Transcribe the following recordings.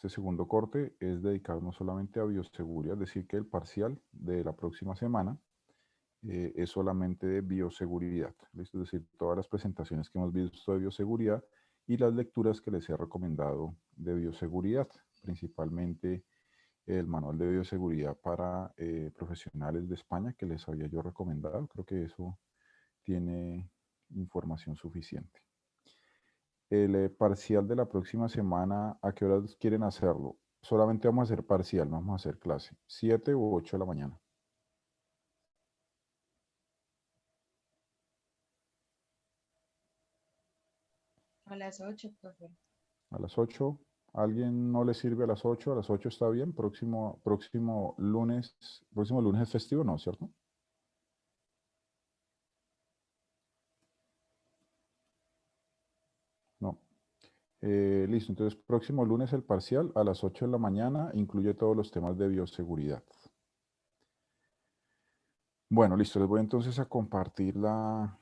Este segundo corte es dedicado no solamente a bioseguridad, es decir, que el parcial de la próxima semana es solamente de bioseguridad. ¿Listo? Es decir, todas las presentaciones que hemos visto de bioseguridad y las lecturas que les he recomendado de bioseguridad, principalmente el manual de bioseguridad para profesionales de España que les había yo recomendado. Creo que eso tiene información suficiente. El parcial de la próxima semana, ¿a qué horas quieren hacerlo? Solamente vamos a hacer parcial, no vamos a hacer clase. 7 u 8 de la mañana. A las 8, profe. A las 8. ¿Alguien no le sirve a las 8? A las 8 está bien. Próximo lunes es festivo, ¿no? ¿Cierto? No. Listo, entonces próximo lunes el parcial a las 8 de la mañana incluye todos los temas de bioseguridad. Bueno, listo, les voy entonces a compartir la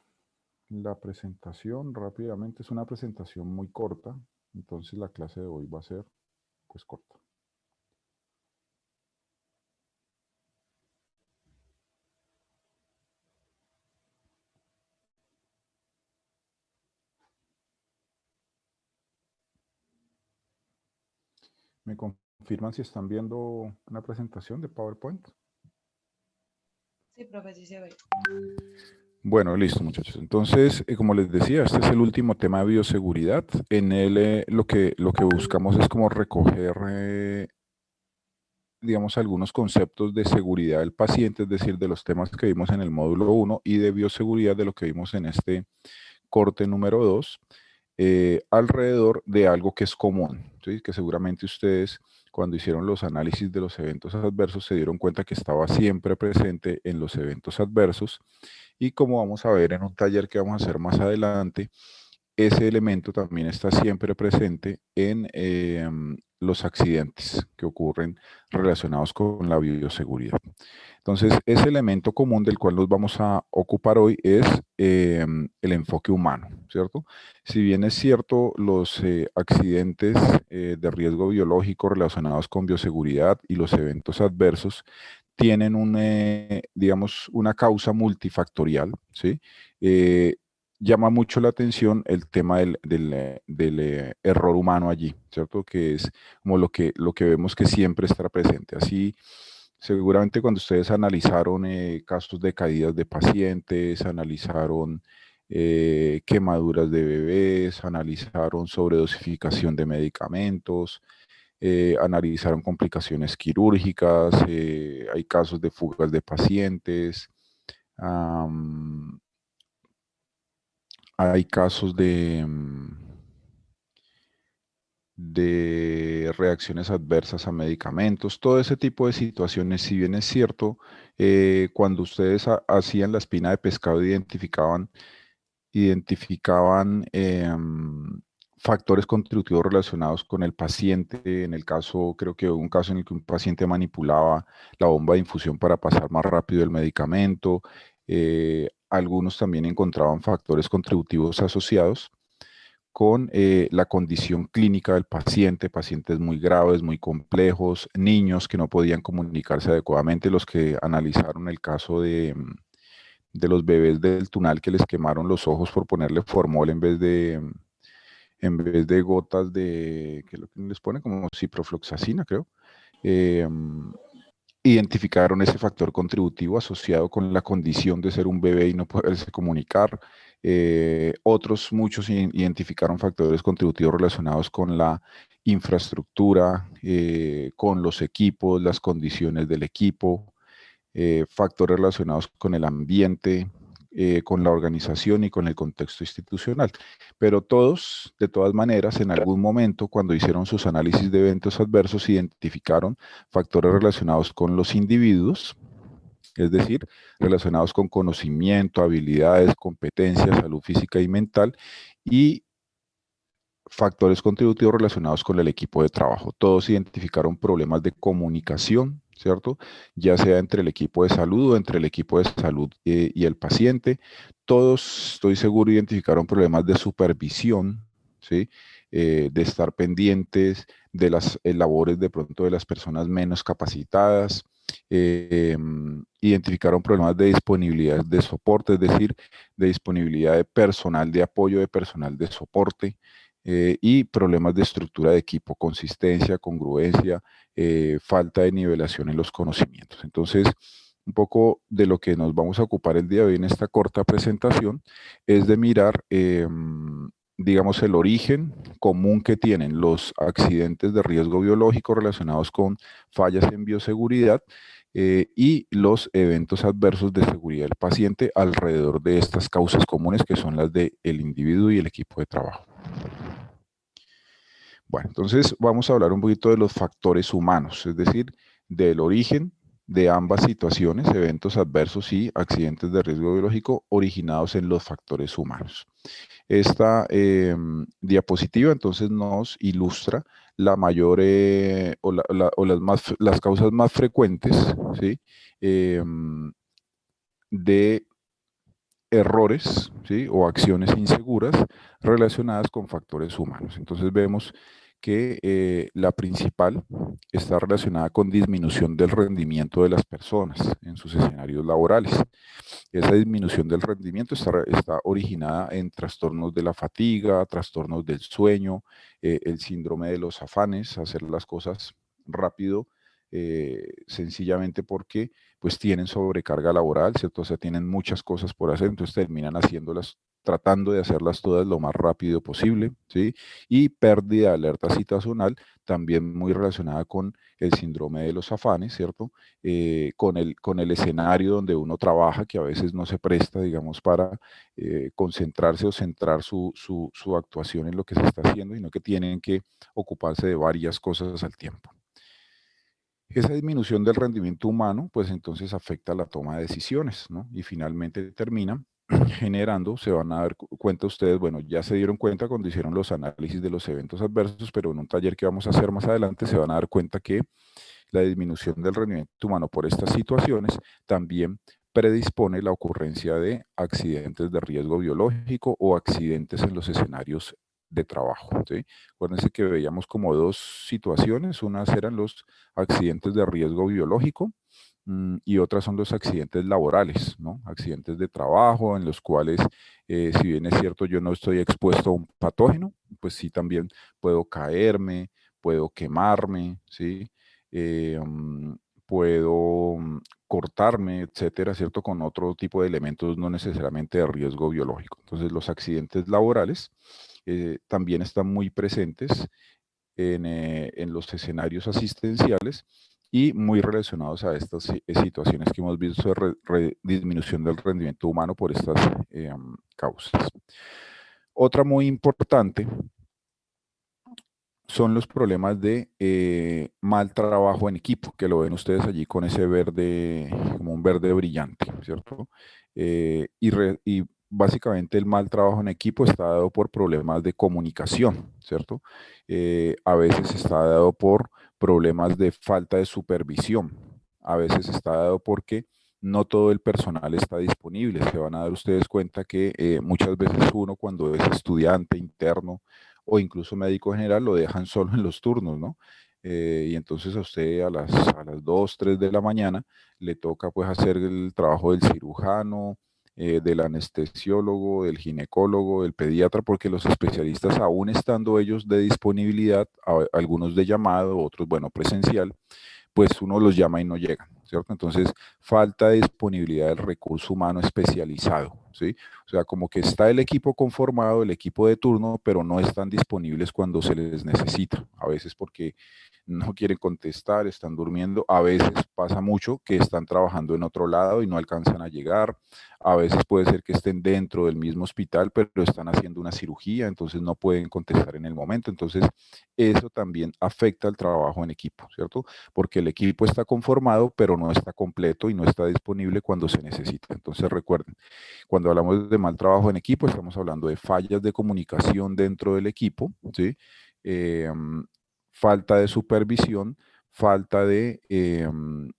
presentación rápidamente. Es una presentación muy corta, entonces la clase de hoy va a ser pues corta. ¿Me confirman si están viendo una presentación de PowerPoint? Sí, profe, sí se ve. Bueno, listo muchachos. Entonces, como les decía, este es el último tema de bioseguridad. En él lo que buscamos es como recoger, digamos, algunos conceptos de seguridad del paciente, es decir, de los temas que vimos en el módulo 1 y de bioseguridad de lo que vimos en este corte número 2, alrededor de algo que es común, ¿sí? Que seguramente ustedes cuando hicieron los análisis de los eventos adversos se dieron cuenta que estaba siempre presente en los eventos adversos y como vamos a ver en un taller que vamos a hacer más adelante, ese elemento también está siempre presente en los accidentes que ocurren relacionados con la bioseguridad. Entonces, ese elemento común del cual nos vamos a ocupar hoy es el enfoque humano, ¿cierto? Si bien es cierto, los accidentes de riesgo biológico relacionados con bioseguridad y los eventos adversos tienen digamos, una causa multifactorial, ¿sí? Llama mucho la atención el tema del error humano allí, ¿cierto? Que es como lo que vemos que siempre está presente. Así, seguramente cuando ustedes analizaron casos de caídas de pacientes, analizaron quemaduras de bebés, analizaron sobredosificación de medicamentos, analizaron complicaciones quirúrgicas, hay casos de fugas de pacientes, hay casos de reacciones adversas a medicamentos, todo ese tipo de situaciones, si bien es cierto, cuando ustedes hacían la espina de pescado identificaban factores contributivos relacionados con el paciente. En el caso, creo que hubo un caso en el que un paciente manipulaba la bomba de infusión para pasar más rápido el medicamento. Algunos también encontraban factores contributivos asociados con la condición clínica del paciente, pacientes muy graves, muy complejos, niños que no podían comunicarse adecuadamente, los que analizaron el caso de los bebés del Tunal que les quemaron los ojos por ponerle formol en vez de gotas que lo que les pone como ciprofloxacina, creo. Eh, Identificaron ese factor contributivo asociado con la condición de ser un bebé y no poderse comunicar. Muchos identificaron factores contributivos relacionados con la infraestructura, con los equipos, las condiciones del equipo, factores relacionados con el ambiente, con la organización y con el contexto institucional. Pero todos, de todas maneras, en algún momento, cuando hicieron sus análisis de eventos adversos, identificaron factores relacionados con los individuos, es decir, relacionados con conocimiento, habilidades, competencias, salud física y mental, y factores contributivos relacionados con el equipo de trabajo. Todos identificaron problemas de comunicación, ¿cierto? Ya sea entre el equipo de salud o entre el equipo de salud y el paciente. Todos, estoy seguro, identificaron problemas de supervisión, ¿sí? de estar pendientes de las labores de pronto de las personas menos capacitadas. Identificaron problemas de disponibilidad de soporte, es decir, de disponibilidad de personal de apoyo, de personal de soporte, y problemas de estructura de equipo, consistencia, congruencia, falta de nivelación en los conocimientos. Entonces, un poco de lo que nos vamos a ocupar el día de hoy en esta corta presentación es de mirar, digamos, el origen común que tienen los accidentes de riesgo biológico relacionados con fallas en bioseguridad, y los eventos adversos de seguridad del paciente alrededor de estas causas comunes que son las del individuo y el equipo de trabajo. Bueno, entonces vamos a hablar un poquito de los factores humanos, es decir, del origen de ambas situaciones, eventos adversos y accidentes de riesgo biológico originados en los factores humanos. Esta diapositiva entonces nos ilustra la mayor las causas más frecuentes, ¿sí? De errores, ¿sí? O acciones inseguras relacionadas con factores humanos. Entonces vemos que la principal está relacionada con disminución del rendimiento de las personas en sus escenarios laborales. Esa disminución del rendimiento está originada en trastornos de la fatiga, trastornos del sueño, el síndrome de los afanes, hacer las cosas rápido, sencillamente porque pues tienen sobrecarga laboral, ¿cierto? O sea, tienen muchas cosas por hacer, entonces terminan haciéndolas, tratando de hacerlas todas lo más rápido posible, ¿sí? Y pérdida de alerta situacional, también muy relacionada con el síndrome de los afanes, ¿cierto? Con el escenario donde uno trabaja, que a veces no se presta, digamos, para concentrarse o centrar su actuación en lo que se está haciendo, sino que tienen que ocuparse de varias cosas al tiempo. Esa disminución del rendimiento humano, pues entonces afecta la toma de decisiones, ¿no? Y finalmente termina generando, se van a dar cuenta ustedes, bueno, ya se dieron cuenta cuando hicieron los análisis de los eventos adversos, pero en un taller que vamos a hacer más adelante se van a dar cuenta que la disminución del rendimiento humano por estas situaciones también predispone la ocurrencia de accidentes de riesgo biológico o accidentes en los escenarios de trabajo, ¿sí? Acuérdense que veíamos como dos situaciones, unas eran los accidentes de riesgo biológico, y otras son los accidentes laborales, ¿no? Accidentes de trabajo en los cuales, si bien es cierto, yo no estoy expuesto a un patógeno, pues sí también puedo caerme, puedo quemarme, ¿sí? Puedo cortarme, etcétera, ¿cierto? Con otro tipo de elementos no necesariamente de riesgo biológico. Entonces, los accidentes laborales también están muy presentes en los escenarios asistenciales y muy relacionados a estas situaciones que hemos visto de disminución del rendimiento humano por estas causas. Otra muy importante son los problemas de mal trabajo en equipo, que lo ven ustedes allí con ese verde, como un verde brillante, ¿cierto? Y básicamente el mal trabajo en equipo está dado por problemas de comunicación, ¿cierto? A veces está dado por problemas de falta de supervisión, a veces está dado porque no todo el personal está disponible. Se van a dar ustedes cuenta que muchas veces uno cuando es estudiante interno, o incluso médico general lo dejan solo en los turnos, ¿no? Y entonces a usted a las 2, 3 de la mañana le toca pues hacer el trabajo del cirujano, del anestesiólogo, del ginecólogo, del pediatra, porque los especialistas, aún estando ellos de disponibilidad, algunos de llamado, otros, bueno, presencial, pues uno los llama y no llegan, ¿cierto? Entonces, falta de disponibilidad del recurso humano especializado, ¿sí? O sea, como que está el equipo conformado, el equipo de turno, pero no están disponibles cuando se les necesita, a veces porque no quieren contestar, están durmiendo, a veces pasa mucho que están trabajando en otro lado y no alcanzan a llegar, a veces puede ser que estén dentro del mismo hospital, pero están haciendo una cirugía, entonces no pueden contestar en el momento, entonces eso también afecta al trabajo en equipo, ¿cierto? Porque el equipo está conformado, pero no está completo y no está disponible cuando se necesita. Entonces recuerden, cuando hablamos de mal trabajo en equipo, estamos hablando de fallas de comunicación dentro del equipo, ¿sí? Falta de supervisión, falta de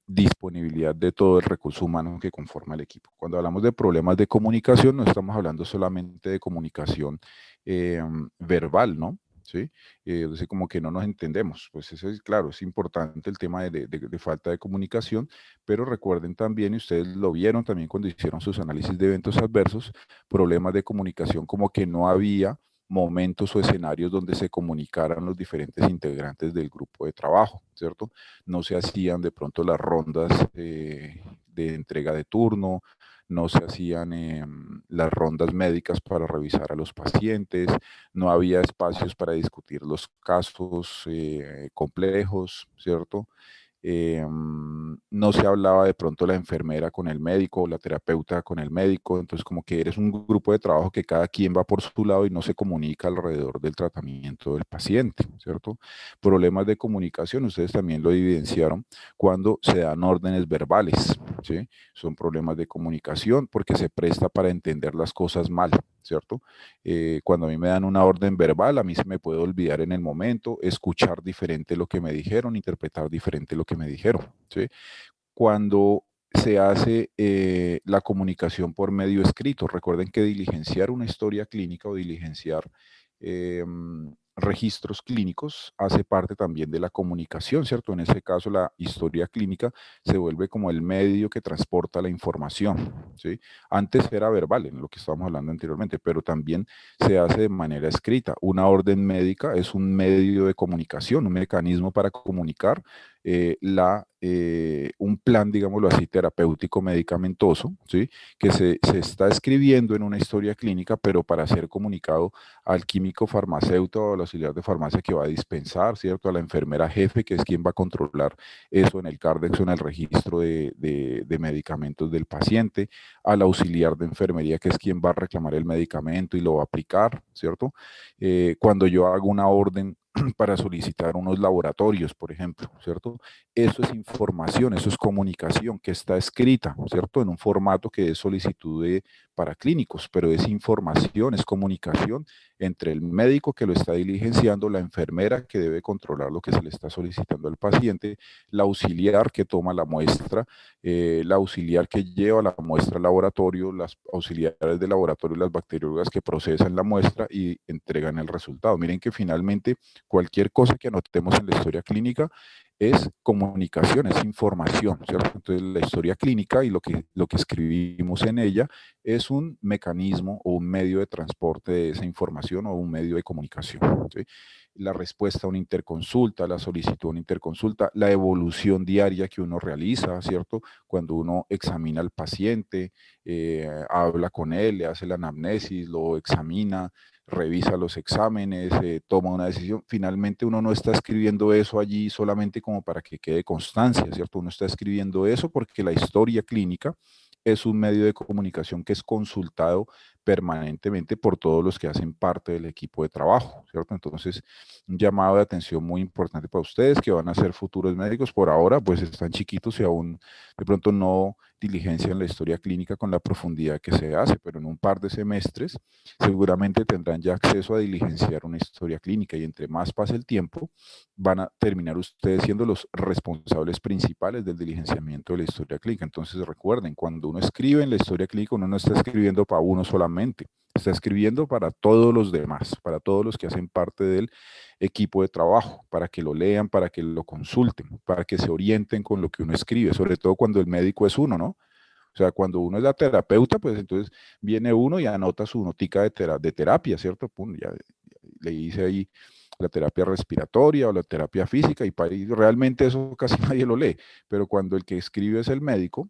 disponibilidad de todo el recurso humano que conforma el equipo. Cuando hablamos de problemas de comunicación, no estamos hablando solamente de comunicación verbal, ¿no? ¿sí? Entonces como que no nos entendemos. Pues eso es, claro, es importante el tema de falta de comunicación, pero recuerden también, y ustedes lo vieron también cuando hicieron sus análisis de eventos adversos, problemas de comunicación como que no había momentos o escenarios donde se comunicaran los diferentes integrantes del grupo de trabajo, ¿cierto? No se hacían de pronto las rondas de entrega de turno, no se hacían las rondas médicas para revisar a los pacientes, no había espacios para discutir los casos complejos, ¿cierto? No se hablaba de pronto la enfermera con el médico o la terapeuta con el médico, entonces como que eres un grupo de trabajo que cada quien va por su lado y no se comunica alrededor del tratamiento del paciente, ¿cierto? Problemas de comunicación, ustedes también lo evidenciaron cuando se dan órdenes verbales, ¿sí? Son problemas de comunicación porque se presta para entender las cosas mal, ¿cierto? Cuando a mí me dan una orden verbal, a mí se me puede olvidar en el momento, escuchar diferente lo que me dijeron, interpretar diferente lo que me dijeron, ¿sí? Cuando se hace la comunicación por medio escrito, recuerden que diligenciar una historia clínica o diligenciar eh, registros clínicos hace parte también de la comunicación, ¿cierto? En ese caso, la historia clínica se vuelve como el medio que transporta la información, ¿sí? Antes era verbal, en lo que estábamos hablando anteriormente, pero también se hace de manera escrita. Una orden médica es un medio de comunicación, un mecanismo para comunicar un plan, digámoslo así, terapéutico medicamentoso, ¿sí? Que se está escribiendo en una historia clínica, pero para ser comunicado al químico farmacéutico o al auxiliar de farmacia que va a dispensar, ¿cierto? A la enfermera jefe, que es quien va a controlar eso en el Cardex o en el registro de medicamentos del paciente, al auxiliar de enfermería, que es quien va a reclamar el medicamento y lo va a aplicar, ¿cierto? Cuando yo hago una orden para solicitar unos laboratorios, por ejemplo, ¿cierto? Eso es información, eso es comunicación que está escrita, ¿cierto? En un formato que es solicitud para clínicos, pero es información, es comunicación entre el médico que lo está diligenciando, la enfermera que debe controlar lo que se le está solicitando al paciente, la auxiliar que toma la muestra, la auxiliar que lleva la muestra al laboratorio, las auxiliares del laboratorio, las bacteriólogas que procesan la muestra y entregan el resultado. Miren que finalmente cualquier cosa que anotemos en la historia clínica es comunicación, es información, ¿cierto? Entonces la historia clínica y lo que escribimos en ella es un mecanismo o un medio de transporte de esa información o un medio de comunicación, ¿sí? La respuesta a una interconsulta, la solicitud a una interconsulta, la evolución diaria que uno realiza, ¿cierto? Cuando uno examina al paciente, habla con él, le hace la anamnesis, lo examina, revisa los exámenes, toma una decisión. Finalmente uno no está escribiendo eso allí solamente como para que quede constancia, ¿cierto? Uno está escribiendo eso porque la historia clínica es un medio de comunicación que es consultado permanentemente por todos los que hacen parte del equipo de trabajo, ¿cierto? Entonces, un llamado de atención muy importante para ustedes que van a ser futuros médicos. Por ahora, pues están chiquitos y aún de pronto no diligencian la historia clínica con la profundidad que se hace, pero en un par de semestres seguramente tendrán ya acceso a diligenciar una historia clínica y entre más pase el tiempo, van a terminar ustedes siendo los responsables principales del diligenciamiento de la historia clínica. Entonces recuerden, cuando uno escribe en la historia clínica, uno no está escribiendo para uno solamente, está escribiendo para todos los demás, para todos los que hacen parte del equipo de trabajo, para que lo lean, para que lo consulten, para que se orienten con lo que uno escribe, sobre todo cuando el médico es uno, ¿no? O sea, cuando uno es la terapeuta, pues entonces viene uno y anota su notica de terapia, ¿cierto? Pum, ya le hice ahí la terapia respiratoria o la terapia física y realmente eso casi nadie lo lee, pero cuando el que escribe es el médico,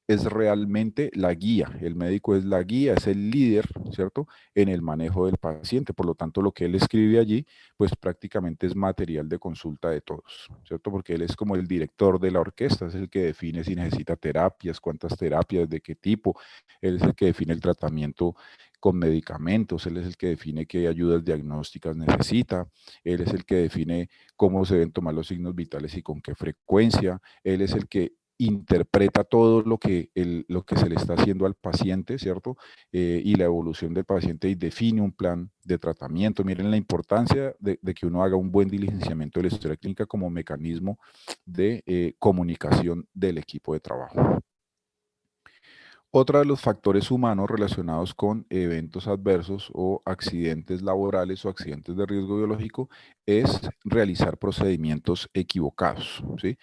es realmente la guía, el médico es la guía, es el líder, ¿cierto? En el manejo del paciente, por lo tanto lo que él escribe allí, pues prácticamente es material de consulta de todos, ¿cierto? Porque él es como el director de la orquesta, es el que define si necesita terapias, cuántas terapias, de qué tipo, él es el que define el tratamiento con medicamentos, él es el que define qué ayudas diagnósticas necesita, él es el que define cómo se deben tomar los signos vitales y con qué frecuencia, él es el que interpreta todo lo que se le está haciendo al paciente, ¿cierto? Y la evolución del paciente y define un plan de tratamiento. Miren la importancia de que uno haga un buen diligenciamiento de la historia clínica como mecanismo de comunicación del equipo de trabajo. Otra de los factores humanos relacionados con eventos adversos o accidentes laborales o accidentes de riesgo biológico es realizar procedimientos equivocados, ¿sí?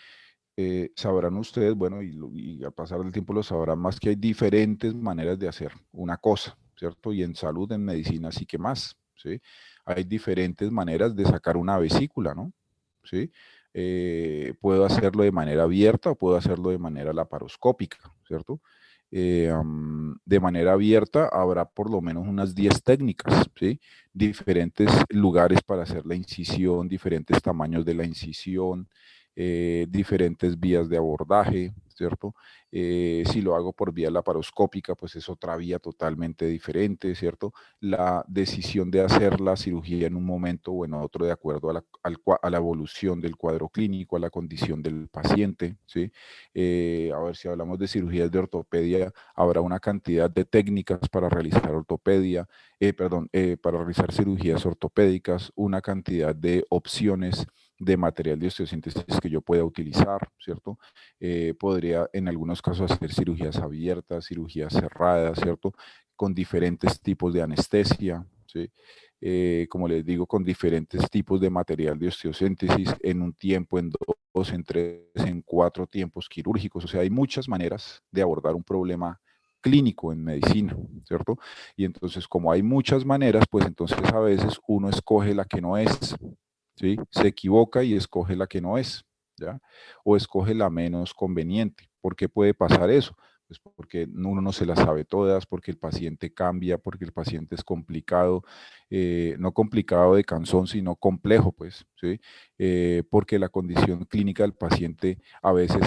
Sabrán ustedes, bueno, y al pasar del tiempo lo sabrán más, que hay diferentes maneras de hacer una cosa, ¿cierto? Y en salud, en medicina, sí que más, ¿sí? Hay diferentes maneras de sacar una vesícula, ¿no? ¿Sí? Puedo hacerlo de manera abierta o puedo hacerlo de manera laparoscópica, ¿cierto? De manera abierta habrá por lo menos unas 10 técnicas, ¿sí? Diferentes lugares para hacer la incisión, diferentes tamaños de la incisión, diferentes vías de abordaje, ¿cierto? Si lo hago por vía laparoscópica, pues es otra vía totalmente diferente, ¿cierto? La decisión de hacer la cirugía en un momento o en otro de acuerdo a a la evolución del cuadro clínico, a la condición del paciente, ¿sí? A ver, si hablamos de cirugías de ortopedia, habrá una cantidad de técnicas para realizar ortopedia, para realizar cirugías ortopédicas, una cantidad de opciones de material de osteosíntesis que yo pueda utilizar, ¿cierto? Podría en algunos casos hacer cirugías abiertas, cirugías cerradas, ¿cierto? Con diferentes tipos de anestesia, ¿sí? Como les digo, con diferentes tipos de material de osteosíntesis en un tiempo, en dos, en tres, en cuatro tiempos quirúrgicos. O sea, hay muchas maneras de abordar un problema clínico en medicina, ¿cierto? Y entonces, como hay muchas maneras, pues entonces a veces uno escoge la que no es, ¿sí? Se equivoca y escoge la que no es, ¿ya? O escoge la menos conveniente. ¿Por qué puede pasar eso? Pues porque uno no se las sabe todas, porque el paciente cambia, porque el paciente es complicado, no complicado de cansón, sino complejo, pues, ¿sí? Porque la condición clínica del paciente a veces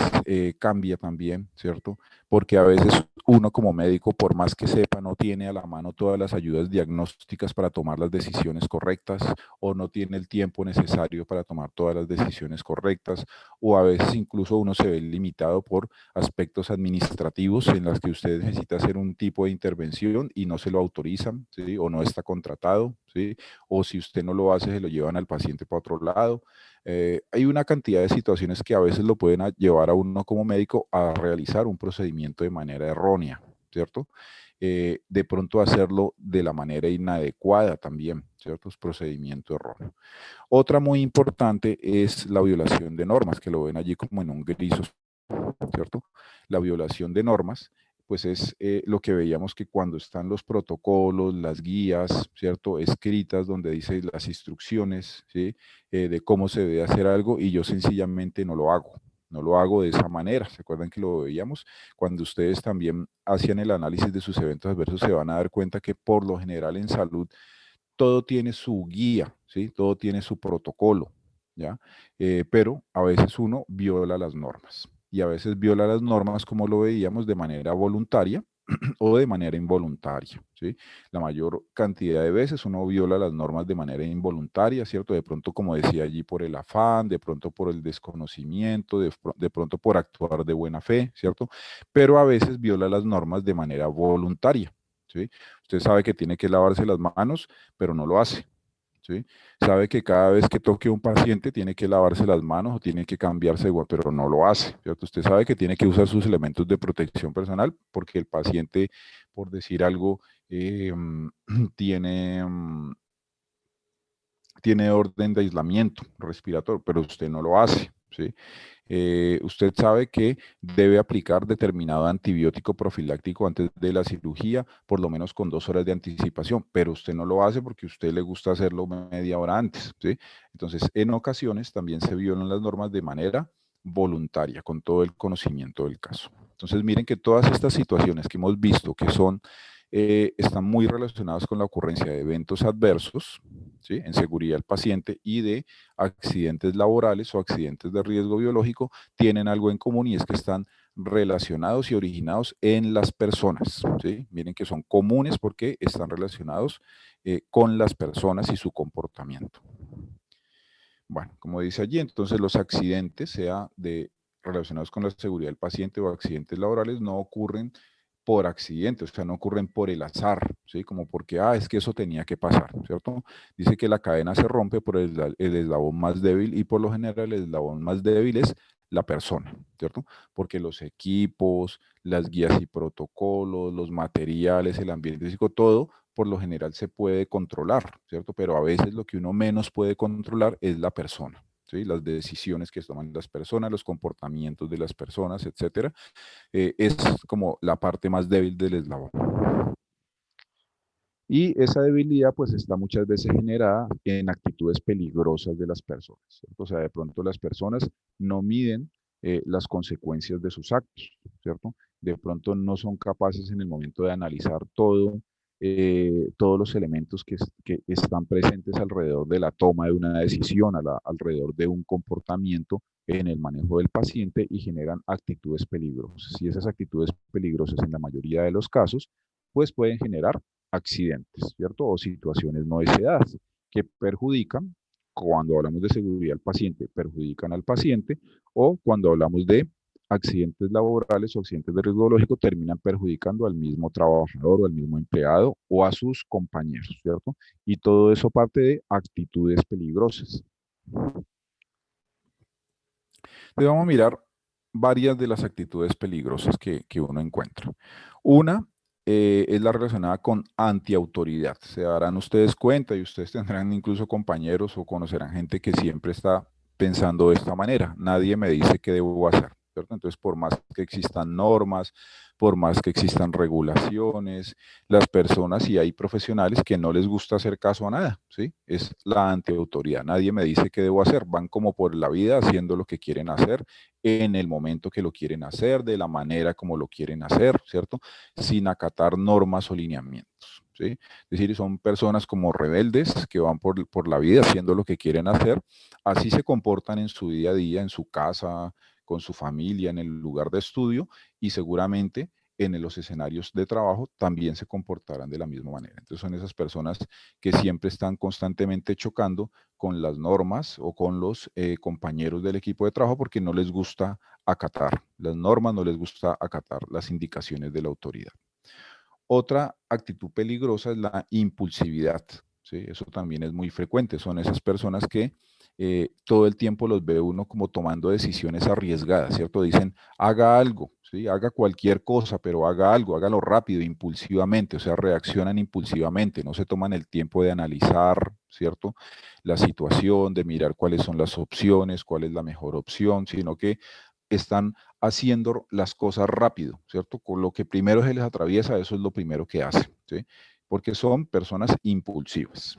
cambia también, ¿cierto? Porque a veces uno como médico, por más que sepa, no tiene a la mano todas las ayudas diagnósticas para tomar las decisiones correctas, o no tiene el tiempo necesario para tomar todas las decisiones correctas, o a veces incluso uno se ve limitado por aspectos administrativos en las que usted necesita hacer un tipo de intervención y no se lo autorizan, ¿sí? O no está contratado, ¿sí? O si usted no lo hace, se lo llevan al paciente para otro lado. Hay una cantidad de situaciones que a veces lo pueden llevar a uno como médico a realizar un procedimiento de manera errónea, ¿cierto? De pronto hacerlo de la manera inadecuada también, ¿cierto? Es procedimiento erróneo. Otra muy importante es la violación de normas, que lo ven allí como en un gris, ¿cierto? La violación de normas, pues es lo que veíamos, que cuando están los protocolos, las guías, ¿cierto? Escritas donde dice las instrucciones, ¿sí? De cómo se debe hacer algo, y yo sencillamente no lo hago. No lo hago de esa manera. ¿Se acuerdan que lo veíamos? Cuando ustedes también hacían el análisis de sus eventos adversos, se van a dar cuenta que por lo general en salud todo tiene su guía, ¿sí? Todo tiene su protocolo, ¿ya? Pero a veces uno viola las normas, y a veces viola las normas, como lo veíamos, de manera voluntaria o de manera involuntaria, ¿sí? La mayor cantidad de veces uno viola las normas de manera involuntaria, ¿cierto? De pronto, como decía allí, por el afán, de pronto por el desconocimiento, de pronto por actuar de buena fe, ¿cierto? Pero a veces viola las normas de manera voluntaria, ¿sí? Usted sabe que tiene que lavarse las manos, pero no lo hace, ¿sí? Sabe que cada vez que toque a un paciente tiene que lavarse las manos o tiene que cambiarse igual, pero no lo hace, ¿cierto? Usted sabe que tiene que usar sus elementos de protección personal porque el paciente, por decir algo, eh, tiene, tiene orden de aislamiento respiratorio, pero usted no lo hace, ¿sí? Usted sabe que debe aplicar determinado antibiótico profiláctico antes de la cirugía, por lo menos con 2 horas de anticipación, pero usted no lo hace porque a usted le gusta hacerlo media hora antes, ¿sí? Entonces, en ocasiones también se violan las normas de manera voluntaria, con todo el conocimiento del caso. Entonces, miren que todas estas situaciones que hemos visto que están muy relacionadas con la ocurrencia de eventos adversos, ¿sí? En seguridad del paciente, y de accidentes laborales o accidentes de riesgo biológico, tienen algo en común, y es que están relacionados y originados en las personas, ¿sí? Miren que son comunes porque están relacionados con las personas y su comportamiento. Bueno, como dice allí, entonces los accidentes, relacionados con la seguridad del paciente o accidentes laborales, no ocurren por accidente, o sea, no ocurren por el azar, ¿sí? Como porque, es que eso tenía que pasar, ¿cierto? Dice que la cadena se rompe por el eslabón más débil, y por lo general el eslabón más débil es la persona. ¿cierto? Porque los equipos, las guías y protocolos, los materiales, el ambiente físico, todo por lo general se puede controlar, ¿cierto? Pero a veces lo que uno menos puede controlar es la persona, ¿sí? Las decisiones que toman las personas, los comportamientos de las personas, etcétera. Es como la parte más débil del eslabón. Y esa debilidad pues está muchas veces generada en actitudes peligrosas de las personas, ¿cierto? O sea, de pronto las personas no miden las consecuencias de sus actos, ¿cierto? De pronto no son capaces en el momento de analizar todos los elementos que están presentes alrededor de la toma de una decisión, alrededor de un comportamiento en el manejo del paciente y generan actitudes peligrosas. Y esas actitudes peligrosas en la mayoría de los casos, pues pueden generar accidentes, ¿cierto? O situaciones no deseadas que perjudican, cuando hablamos de seguridad del paciente, perjudican al paciente, o cuando hablamos de accidentes laborales o accidentes de riesgo biológico, terminan perjudicando al mismo trabajador o al mismo empleado o a sus compañeros, ¿cierto? Y todo eso parte de actitudes peligrosas. Entonces vamos a mirar varias de las actitudes peligrosas que uno encuentra. Una es la relacionada con antiautoridad. Se darán ustedes cuenta y ustedes tendrán incluso compañeros o conocerán gente que siempre está pensando de esta manera. Nadie me dice qué debo hacer, ¿cierto? Entonces, por más que existan normas, por más que existan regulaciones, las personas y hay profesionales que no les gusta hacer caso a nada, ¿sí? Es la antiautoridad. Nadie me dice qué debo hacer. Van como por la vida haciendo lo que quieren hacer en el momento que lo quieren hacer, de la manera como lo quieren hacer, ¿cierto? Sin acatar normas o lineamientos, ¿sí? Es decir, son personas como rebeldes que van por la vida haciendo lo que quieren hacer, así se comportan en su día a día, en su casa, con su familia, en el lugar de estudio y seguramente en los escenarios de trabajo también se comportarán de la misma manera. Entonces son esas personas que siempre están constantemente chocando con las normas o con los compañeros del equipo de trabajo porque no les gusta acatar las normas, no les gusta acatar las indicaciones de la autoridad. Otra actitud peligrosa es la impulsividad, ¿sí? Eso también es muy frecuente. Son esas personas que todo el tiempo los ve uno como tomando decisiones arriesgadas, ¿cierto? Dicen, haga algo, ¿sí? Haga cualquier cosa, pero haga algo, hágalo rápido, impulsivamente, o sea, reaccionan impulsivamente, no se toman el tiempo de analizar, ¿cierto? La situación, de mirar cuáles son las opciones, cuál es la mejor opción, sino que están haciendo las cosas rápido, ¿cierto? Con lo que primero se les atraviesa, eso es lo primero que hacen, ¿sí? Porque son personas impulsivas.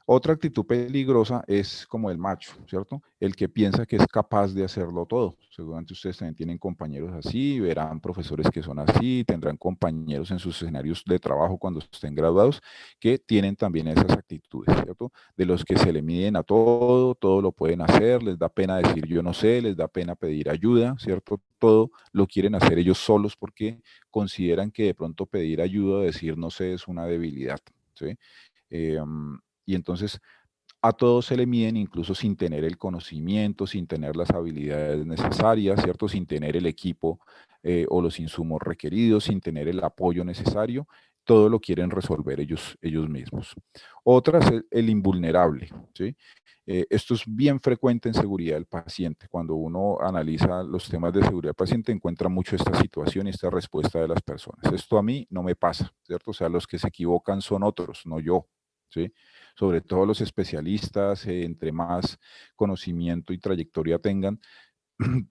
Otra actitud peligrosa es como el macho, ¿cierto? El que piensa que es capaz de hacerlo todo. Seguramente ustedes también tienen compañeros así, verán profesores que son así, tendrán compañeros en sus escenarios de trabajo cuando estén graduados que tienen también esas actitudes, ¿cierto? De los que se le miden a todo, todo lo pueden hacer, les da pena decir yo no sé, les da pena pedir ayuda, ¿cierto? Todo lo quieren hacer ellos solos porque consideran que de pronto pedir ayuda o decir no sé es una debilidad, ¿sí? Eh, y entonces a todos se le miden incluso sin tener el conocimiento, sin tener las habilidades necesarias, ¿cierto? Sin tener el equipo o los insumos requeridos, sin tener el apoyo necesario, todo lo quieren resolver ellos mismos. Otra es el invulnerable, ¿sí? Esto es bien frecuente en seguridad del paciente. Cuando uno analiza los temas de seguridad del paciente, encuentra mucho esta situación y esta respuesta de las personas. Esto a mí no me pasa, ¿cierto? O sea, los que se equivocan son otros, no yo, ¿sí? Sobre todo los especialistas, entre más conocimiento y trayectoria tengan,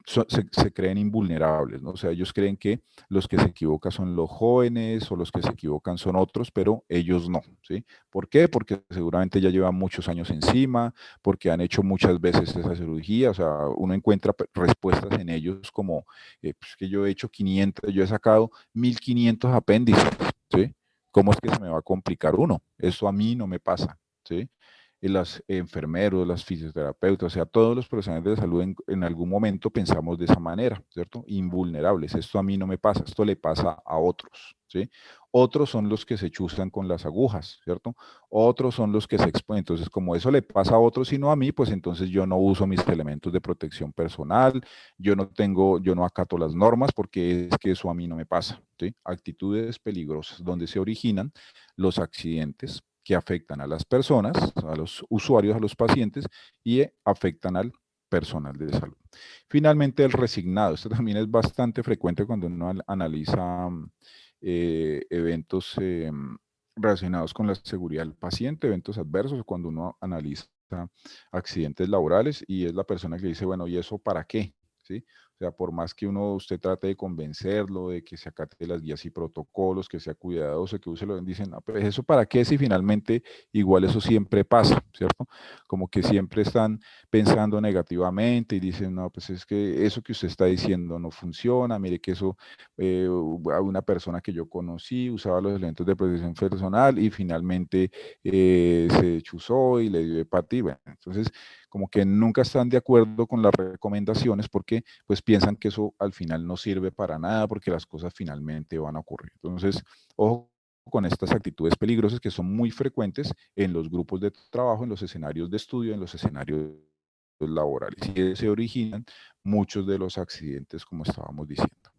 se creen invulnerables, ¿no? O sea, ellos creen que los que se equivocan son los jóvenes o los que se equivocan son otros, pero ellos no, ¿sí? ¿Por qué? Porque seguramente ya llevan muchos años encima, porque han hecho muchas veces esa cirugía, o sea, uno encuentra respuestas en ellos como, pues que yo he hecho 500, yo he sacado 1500 apéndices, ¿sí? ¿Cómo es que se me va a complicar uno? Eso a mí no me pasa, ¿sí? Y los enfermeros, las fisioterapeutas, o sea, todos los profesionales de la salud en algún momento pensamos de esa manera, ¿cierto? Invulnerables. Esto a mí no me pasa, esto le pasa a otros, ¿sí? Otros son los que se chuzan con las agujas, ¿cierto? Otros son los que se exponen. Entonces, como eso le pasa a otros y no a mí, pues entonces yo no uso mis elementos de protección personal, yo no acato las normas porque es que eso a mí no me pasa, ¿sí? Actitudes peligrosas donde se originan los accidentes que afectan a las personas, a los usuarios, a los pacientes y afectan al personal de salud. Finalmente, el resignado. Esto también es bastante frecuente cuando uno analiza eventos relacionados con la seguridad del paciente, eventos adversos, cuando uno analiza accidentes laborales y es la persona que dice, bueno, ¿y eso para qué? ¿Sí? O sea, por más que usted trate de convencerlo, de que se acate las guías y protocolos, que sea cuidadoso, que use lo dicen, no, pero ¿eso para qué? Si finalmente igual eso siempre pasa, ¿cierto? Como que siempre están pensando negativamente y dicen, no, pues es que eso que usted está diciendo no funciona, mire que eso, a una persona que yo conocí usaba los elementos de protección personal y finalmente se chuzó y le dio hepatitis. Bueno, entonces, como que nunca están de acuerdo con las recomendaciones porque pues piensan que eso al final no sirve para nada porque las cosas finalmente van a ocurrir. Entonces, ojo con estas actitudes peligrosas que son muy frecuentes en los grupos de trabajo, en los escenarios de estudio, en los escenarios laborales y se originan muchos de los accidentes como estábamos diciendo.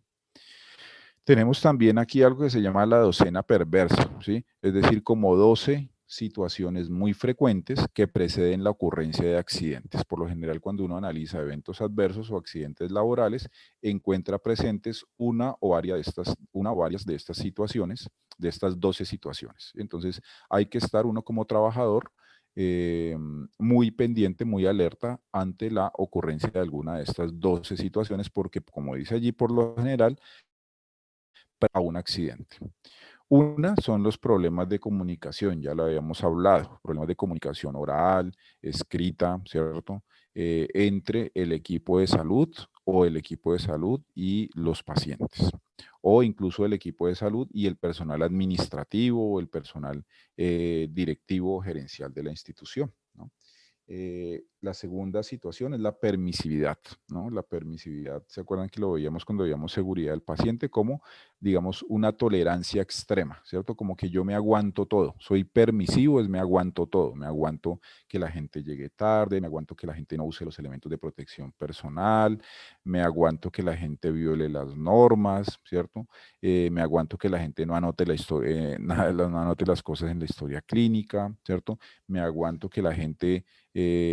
Tenemos también aquí algo que se llama la docena perversa, ¿sí? Es decir, como 12 situaciones muy frecuentes que preceden la ocurrencia de accidentes. Por lo general, cuando uno analiza eventos adversos o accidentes laborales, encuentra presentes una o varias de estas situaciones, de estas 12 situaciones. Entonces, hay que estar uno como trabajador muy pendiente, muy alerta ante la ocurrencia de alguna de estas 12 situaciones, porque como dice allí, por lo general, para un accidente. Una son los problemas de comunicación, ya lo habíamos hablado, problemas de comunicación oral, escrita, ¿cierto? Entre el equipo de salud o el equipo de salud y los pacientes, o incluso el equipo de salud y el personal administrativo o el personal directivo o gerencial de la institución, ¿no? La segunda situación es la permisividad, ¿no? La permisividad, ¿se acuerdan que lo veíamos cuando veíamos seguridad del paciente? Como, digamos, una tolerancia extrema, ¿cierto? Como que yo me aguanto todo, soy permisivo, es me aguanto todo, me aguanto que la gente llegue tarde, me aguanto que la gente no use los elementos de protección personal, me aguanto que la gente viole las normas, ¿cierto? Me aguanto que la gente no anote la historia, no anote las cosas en la historia clínica, ¿cierto? Me aguanto que la gente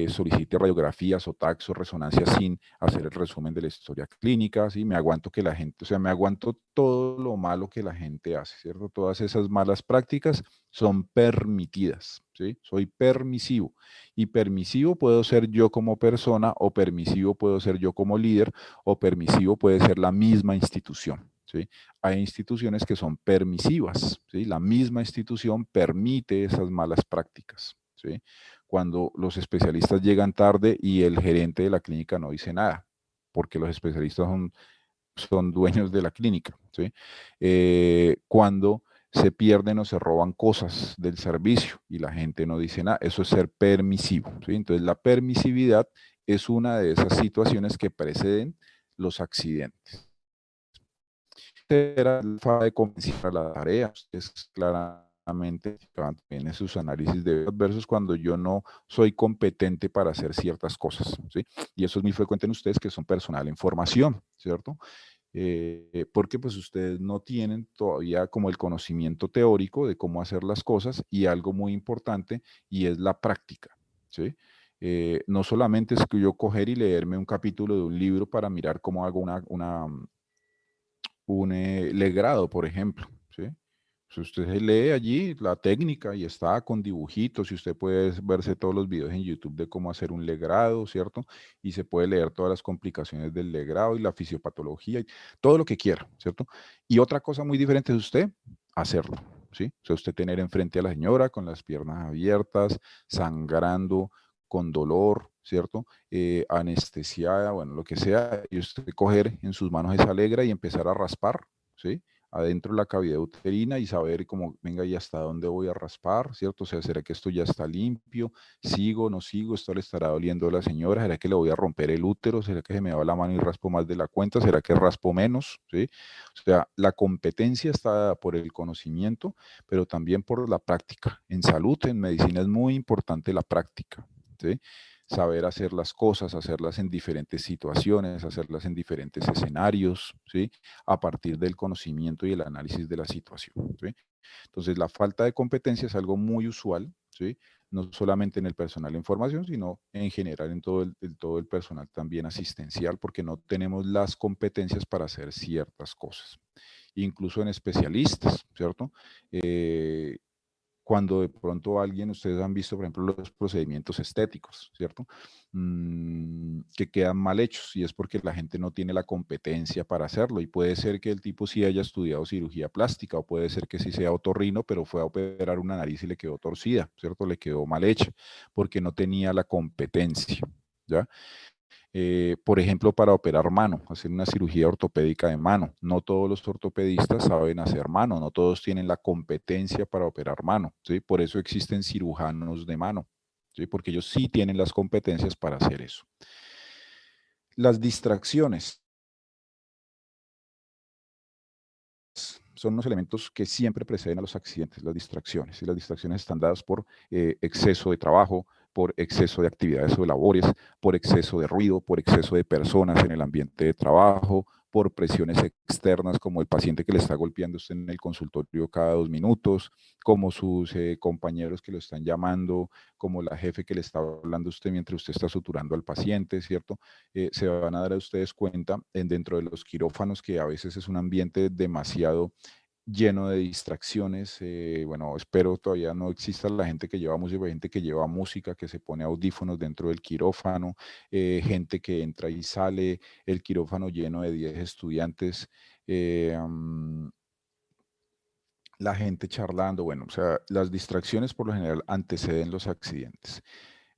solicite radiografías o taxos, resonancias sin hacer el resumen de la historia clínica, ¿sí? Me aguanto que la gente, o sea, me aguanto todo lo malo que la gente hace, ¿cierto? Todas esas malas prácticas son permitidas, ¿sí? Soy permisivo. Y permisivo puedo ser yo como persona, o permisivo puedo ser yo como líder, o permisivo puede ser la misma institución, ¿sí? Hay instituciones que son permisivas, ¿sí? La misma institución permite esas malas prácticas, ¿sí? Cuando los especialistas llegan tarde y el gerente de la clínica no dice nada, porque los especialistas son dueños de la clínica, ¿sí? Cuando se pierden o se roban cosas del servicio y la gente no dice nada, eso es ser permisivo, ¿sí? Entonces la permisividad es una de esas situaciones que preceden los accidentes. Era la falta de convencimiento para la tarea, es claramente también en sus análisis de adversos cuando yo no soy competente para hacer ciertas cosas, ¿sí? Y eso es muy frecuente en ustedes que son personal en formación, ¿cierto? Porque pues ustedes no tienen todavía como el conocimiento teórico de cómo hacer las cosas y algo muy importante y es la práctica, ¿sí? No solamente es que yo coger y leerme un capítulo de un libro para mirar cómo hago un legrado, por ejemplo, ¿sí? Si usted se lee allí la técnica y está con dibujitos y usted puede verse todos los videos en YouTube de cómo hacer un legrado, ¿cierto? Y se puede leer todas las complicaciones del legrado y la fisiopatología y todo lo que quiera, ¿cierto? Y otra cosa muy diferente es usted hacerlo, ¿sí? O sea, usted tener enfrente a la señora con las piernas abiertas, sangrando, con dolor, ¿cierto? Anestesiada, bueno, lo que sea, y usted coger en sus manos esa legra y empezar a raspar, ¿sí? Adentro de la cavidad uterina y saber cómo, venga, y hasta dónde voy a raspar, ¿cierto? O sea, ¿será que esto ya está limpio? ¿Sigo, no sigo? ¿Esto le estará doliendo a la señora? ¿Será que le voy a romper el útero? ¿Será que se me va la mano y raspo más de la cuenta? ¿Será que raspo menos? ¿Sí? O sea, la competencia está dada por el conocimiento, pero también por la práctica. En salud, en medicina es muy importante la práctica, ¿sí? Saber hacer las cosas, hacerlas en diferentes situaciones, hacerlas en diferentes escenarios, ¿sí? A partir del conocimiento y el análisis de la situación, ¿sí? Entonces, la falta de competencia es algo muy usual, ¿sí? no solamente en el personal en formación, sino en general en todo el personal también asistencial, porque no tenemos las competencias para hacer ciertas cosas, incluso en especialistas, ¿cierto? Cuando de pronto alguien, ustedes han visto, por ejemplo, los procedimientos estéticos, ¿cierto? Que quedan mal hechos y es porque la gente no tiene la competencia para hacerlo y puede ser que el tipo sí haya estudiado cirugía plástica o puede ser que sí sea otorrino, pero fue a operar una nariz y le quedó torcida, ¿cierto? Le quedó mal hecha porque no tenía la competencia, ¿ya? Por ejemplo, para operar mano, hacer una cirugía ortopédica de mano. No todos los ortopedistas saben hacer mano, no todos tienen la competencia para operar mano, ¿sí? Por eso existen cirujanos de mano, ¿sí? Porque ellos sí tienen las competencias para hacer eso. Las distracciones son unos elementos que siempre preceden a los accidentes, las distracciones. Y las distracciones están dadas por exceso de trabajo, por exceso de actividades o labores, por exceso de ruido, por exceso de personas en el ambiente de trabajo, por presiones externas como el paciente que le está golpeando a usted en el consultorio cada 2 minutos, como sus compañeros que lo están llamando, como la jefe que le está hablando a usted mientras usted está suturando al paciente, ¿cierto? Se van a dar a ustedes cuenta dentro de los quirófanos que a veces es un ambiente demasiado lleno de distracciones. Bueno, espero todavía no exista la gente que lleva música, hay gente que lleva música, que se pone audífonos dentro del quirófano, gente que entra y sale, el quirófano lleno de 10 estudiantes, la gente charlando, bueno, o sea, las distracciones por lo general anteceden los accidentes.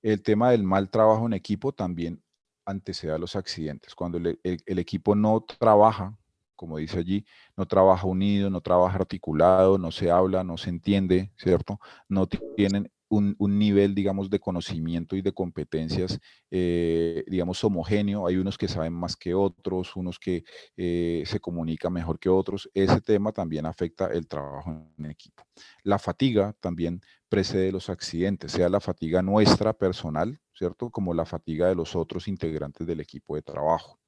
El tema del mal trabajo en equipo también antecede a los accidentes. Cuando el equipo no trabaja, como dice allí, no trabaja unido, no trabaja articulado, no se habla, no se entiende, ¿cierto? No tienen un nivel, digamos, de conocimiento y de competencias, digamos, homogéneo. Hay unos que saben más que otros, unos que se comunican mejor que otros. Ese tema también afecta el trabajo en equipo. La fatiga también precede los accidentes, sea la fatiga nuestra personal, ¿cierto? Como la fatiga de los otros integrantes del equipo de trabajo.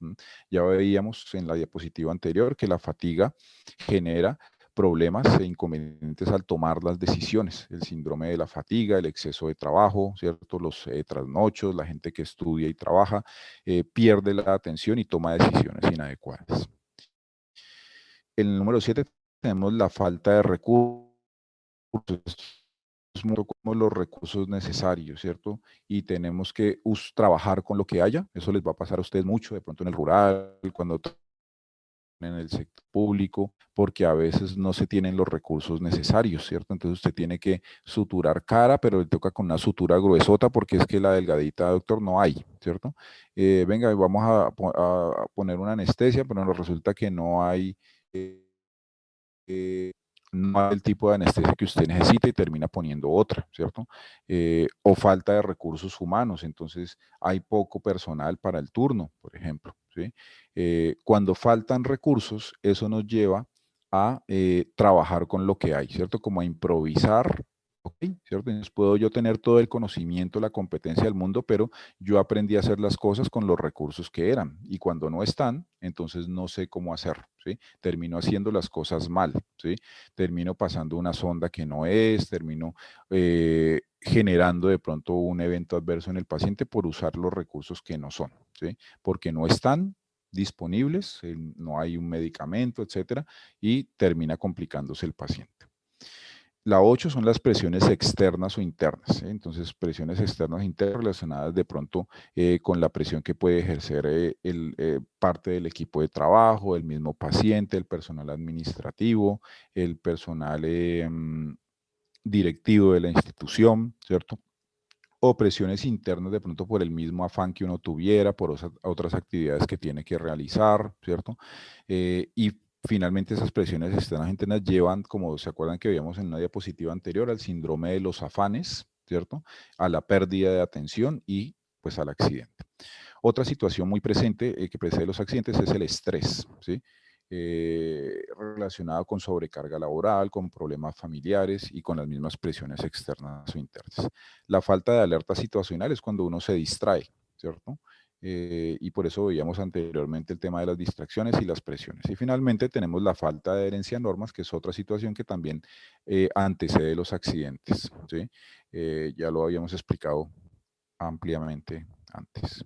Ya veíamos en la diapositiva anterior que la fatiga genera problemas e inconvenientes al tomar las decisiones, el síndrome de la fatiga, el exceso de trabajo, ¿cierto? Los trasnochos, la gente que estudia y trabaja, pierde la atención y toma decisiones inadecuadas. En el número 7 tenemos la falta de recursos, como los recursos necesarios, ¿cierto? Y tenemos que trabajar con lo que haya. Eso les va a pasar a ustedes mucho, de pronto en el rural, cuando en el sector público, porque a veces no se tienen los recursos necesarios, ¿cierto? Entonces usted tiene que suturar cara, pero le toca con una sutura gruesota porque es que la delgadita, doctor, no hay, ¿cierto? Venga, vamos a poner una anestesia, pero nos resulta que no hay... no hay el tipo de anestesia que usted necesita y termina poniendo otra, ¿cierto? O falta de recursos humanos, entonces hay poco personal para el turno, por ejemplo, ¿sí? Cuando faltan recursos, eso nos lleva a trabajar con lo que hay, ¿cierto? Como a improvisar, ¿ok? ¿Cierto? Entonces puedo yo tener todo el conocimiento, la competencia del mundo, pero yo aprendí a hacer las cosas con los recursos que eran y cuando no están, entonces no sé cómo hacer, ¿sí? Termino haciendo las cosas mal, ¿sí? Termino pasando una sonda que no es, termino generando de pronto un evento adverso en el paciente por usar los recursos que no son, ¿sí? Porque no están disponibles, no hay un medicamento, etcétera, y termina complicándose el paciente. La 8 son las presiones externas o internas, ¿sí? Entonces, presiones externas e internas relacionadas de pronto con la presión que puede ejercer parte del equipo de trabajo, el mismo paciente, el personal administrativo, el personal directivo de la institución, ¿cierto? O presiones internas de pronto por el mismo afán que uno tuviera, por otras actividades que tiene que realizar, ¿cierto? Y finalmente esas presiones externas e internas llevan, como se acuerdan que veíamos en una diapositiva anterior, al síndrome de los afanes, ¿cierto? A la pérdida de atención y pues al accidente. Otra situación muy presente que precede los accidentes es el estrés, ¿sí? Relacionado con sobrecarga laboral, con problemas familiares y con las mismas presiones externas o internas. La falta de alerta situacional es cuando uno se distrae, ¿cierto? Y por eso veíamos anteriormente el tema de las distracciones y las presiones. Y finalmente tenemos la falta de adherencia a normas, que es otra situación que también antecede los accidentes, ¿sí? Ya lo habíamos explicado ampliamente antes.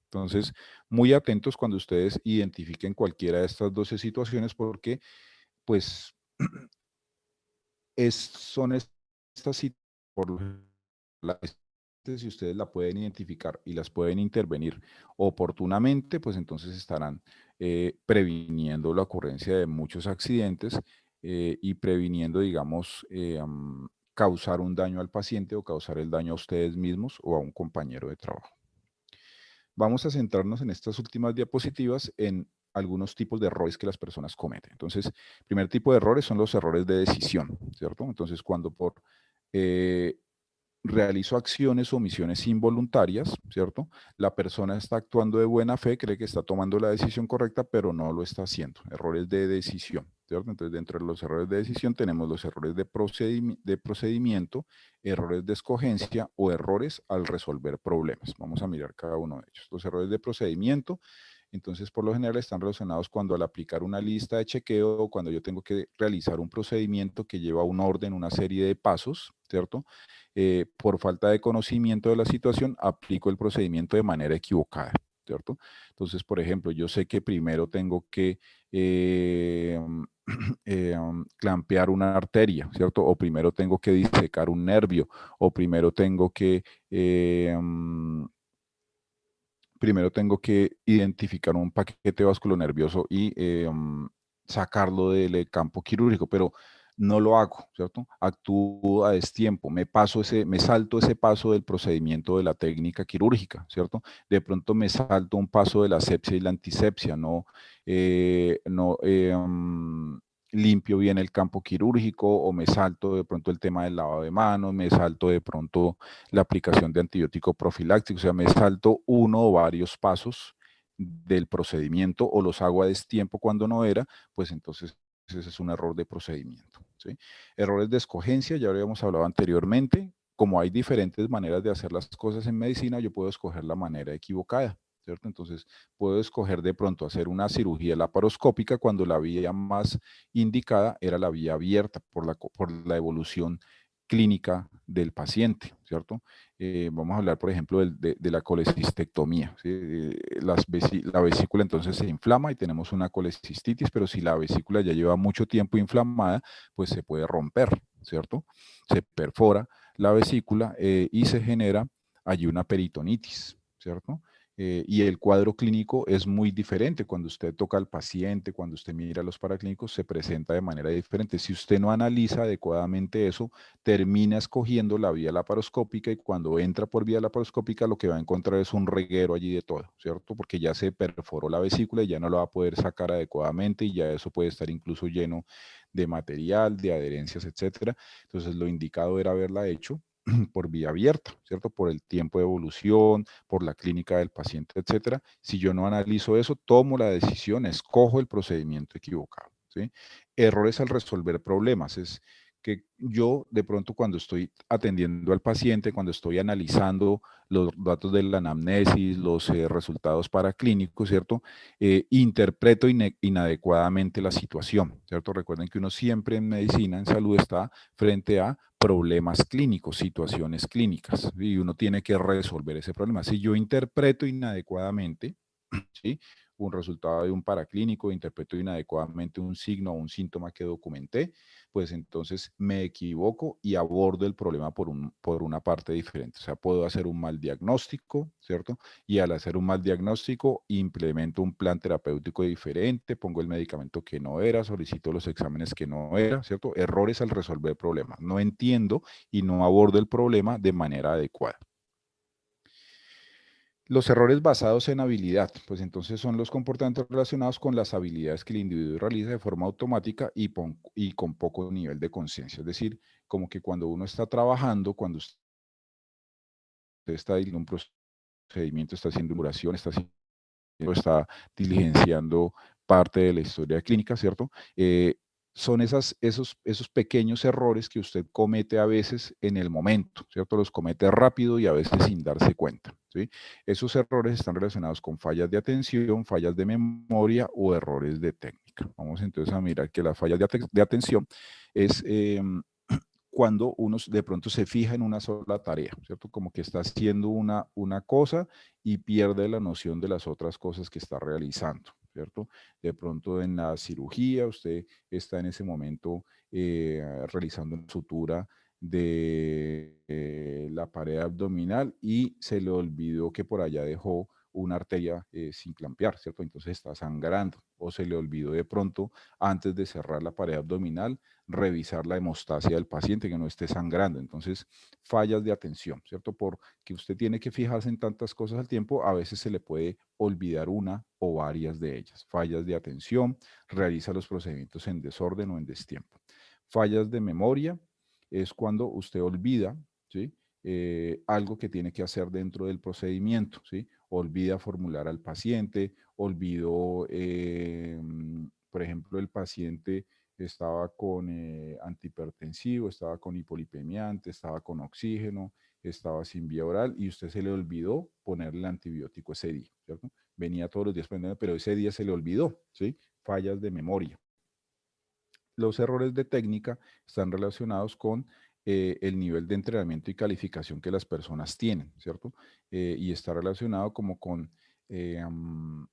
Entonces, muy atentos cuando ustedes identifiquen cualquiera de estas 12 situaciones porque, pues, son estas situaciones, por lo general, si ustedes la pueden identificar y las pueden intervenir oportunamente, pues entonces estarán previniendo la ocurrencia de muchos accidentes y previniendo, digamos, causar un daño al paciente o causar el daño a ustedes mismos o a un compañero de trabajo. Vamos a centrarnos en estas últimas diapositivas en algunos tipos de errores que las personas cometen. Entonces, primer tipo de errores son los errores de decisión, ¿cierto? Entonces, cuando eh, realizo acciones o omisiones involuntarias, ¿cierto? La persona está actuando de buena fe, cree que está tomando la decisión correcta, pero no lo está haciendo. Errores de decisión, ¿cierto? Entonces, dentro de los errores de decisión tenemos los errores de procedimiento, errores de escogencia o errores al resolver problemas. Vamos a mirar cada uno de ellos. Los errores de procedimiento, entonces, por lo general están relacionados cuando al aplicar una lista de chequeo, cuando yo tengo que realizar un procedimiento que lleva un orden, una serie de pasos, ¿cierto? Por falta de conocimiento de la situación, aplico el procedimiento de manera equivocada, ¿cierto? Entonces, por ejemplo, yo sé que primero tengo que eh, clampear una arteria, ¿cierto? O primero tengo que disecar un nervio, o primero tengo que identificar un paquete vasculonervioso y sacarlo del campo quirúrgico, pero no lo hago, ¿cierto? Actúo a destiempo, me salto ese paso del procedimiento de la técnica quirúrgica, ¿cierto? De pronto me salto un paso de la asepsia y la antisepsia, no limpio bien el campo quirúrgico o me salto de pronto el tema del lavado de manos, me salto de pronto la aplicación de antibiótico profiláctico, o sea, me salto uno o varios pasos del procedimiento o los hago a destiempo cuando no era, pues entonces ese es un error de procedimiento, ¿sí? Errores de escogencia, ya lo habíamos hablado anteriormente, como hay diferentes maneras de hacer las cosas en medicina, yo puedo escoger la manera equivocada, ¿cierto? Entonces, puedo escoger de pronto hacer una cirugía laparoscópica cuando la vía más indicada era la vía abierta por la evolución clínica del paciente, ¿cierto? Vamos a hablar, por ejemplo, de la colecistectomía, ¿sí? La vesícula entonces se inflama y tenemos una colecistitis, pero si la vesícula ya lleva mucho tiempo inflamada, pues se puede romper, ¿cierto? Se perfora la vesícula y se genera allí una peritonitis, ¿cierto? Y el cuadro clínico es muy diferente. Cuando usted toca al paciente, cuando usted mira los paraclínicos, se presenta de manera diferente. Si usted no analiza adecuadamente eso, termina escogiendo la vía laparoscópica y cuando entra por vía laparoscópica lo que va a encontrar es un reguero allí de todo, ¿cierto? Porque ya se perforó la vesícula y ya no lo va a poder sacar adecuadamente y ya eso puede estar incluso lleno de material, de adherencias, etcétera. Entonces lo indicado era haberla hecho por vía abierta, ¿cierto? Por el tiempo de evolución, por la clínica del paciente, etcétera. Si yo no analizo eso, tomo la decisión, escojo el procedimiento equivocado, ¿sí? Errores al resolver problemas es que yo de pronto cuando estoy atendiendo al paciente, cuando estoy analizando los datos de la anamnesis, los resultados paraclínicos, ¿cierto? Interpreto inadecuadamente la situación, ¿cierto? Recuerden que uno siempre en medicina, en salud, está frente a problemas clínicos, situaciones clínicas, y uno tiene que resolver ese problema. Si yo interpreto inadecuadamente, ¿sí? Un resultado de un paraclínico, interpreto inadecuadamente un signo o un síntoma que documenté, pues entonces me equivoco y abordo el problema por una parte diferente. O sea, puedo hacer un mal diagnóstico, ¿cierto? Y al hacer un mal diagnóstico, implemento un plan terapéutico diferente, pongo el medicamento que no era, solicito los exámenes que no era, ¿cierto? Errores al resolver problemas. No entiendo y no abordo el problema de manera adecuada. Los errores basados en habilidad, pues entonces son los comportamientos relacionados con las habilidades que el individuo realiza de forma automática y con poco nivel de conciencia. Es decir, como que cuando uno está trabajando, cuando usted está en un procedimiento, está haciendo duración, está diligenciando parte de la historia clínica, ¿cierto? son esos pequeños errores que usted comete a veces en el momento, ¿cierto? Los comete rápido y a veces sin darse cuenta, ¿sí? Esos errores están relacionados con fallas de atención, fallas de memoria o errores de técnica. Vamos entonces a mirar que las fallas de atención es cuando uno de pronto se fija en una sola tarea, ¿cierto? Como que está haciendo una cosa y pierde la noción de las otras cosas que está realizando, ¿cierto? De pronto en la cirugía usted está en ese momento realizando una sutura de la pared abdominal y se le olvidó que por allá dejó una arteria sin clampear, ¿cierto? Entonces está sangrando. O se le olvidó de pronto, antes de cerrar la pared abdominal, revisar la hemostasia del paciente, que no esté sangrando. Entonces, fallas de atención, ¿cierto? Porque usted tiene que fijarse en tantas cosas al tiempo, a veces se le puede olvidar una o varias de ellas. Fallas de atención, realiza los procedimientos en desorden o en destiempo. Fallas de memoria es cuando usted olvida, ¿sí? Algo que tiene que hacer dentro del procedimiento, ¿sí? Olvida formular al paciente, olvidó, por ejemplo, el paciente estaba con antihipertensivo, estaba con hipolipemiante, estaba con oxígeno, estaba sin vía oral y usted se le olvidó ponerle el antibiótico ese día, ¿cierto? Venía todos los días prendiendo, pero ese día se le olvidó, ¿sí? Fallas de memoria. Los errores de técnica están relacionados con el nivel de entrenamiento y calificación que las personas tienen, ¿cierto? Y está relacionado eh, am,